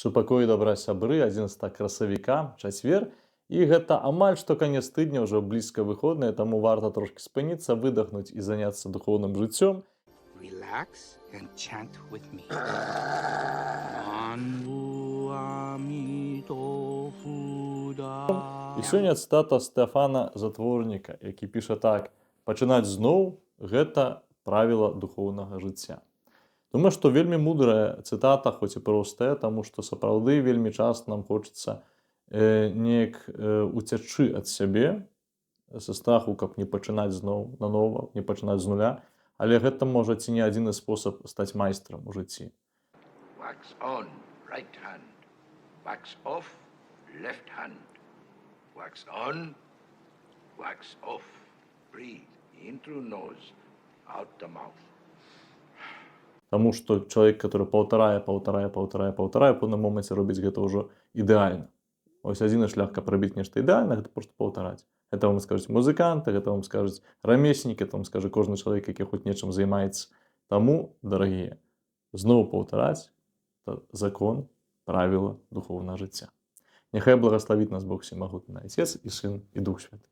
Супакой і дабра сябры, 11 красавіка, чацвер. І гэта амаль што канец тыдня, ўжо блізка выходныя, таму варта трошкі спыніцца, выдохнуць і заняцца духоўным жыццём. Relax and chant with me. Манву амитофуда. І сёння цытата Стэфана Затворніка, які піша так: «Пачынаць зноў – гэта правіла духоўнага жыцця». Думаю, што вельмі мудрая цытата, хоць і простая, таму што сапраўды вельмі часта нам хочацца неяк уцячы ад сябе са страху, каб не пачынаць зноў нанова, не пачынаць з нуля, але гэта можа ці не адзіны спосаб стаць майстрам у жыцці. Wax on, right hand. Wax off, left hand. Wax on, wax off. Breathe in through nose, out the mouth. Таму што чалавек, который паўтарае, па пэўным моманце робіць гэта ўжо ідэальна. Вось адзіны шлях, каб рабіць нешта ідэальна, гэта проста паўтараць. Гэта вам скажуць музыканты, гэта вам скажуць рамеснікі, это вам скажа кожны чалавек, які хоць нечым займаецца. Таму, дарагія, зноў паўтараць – это закон, правіла духоўнага жыцця. Няхай благаславіць нас Бог Всемагутны Отец і Сын і Дух Святы.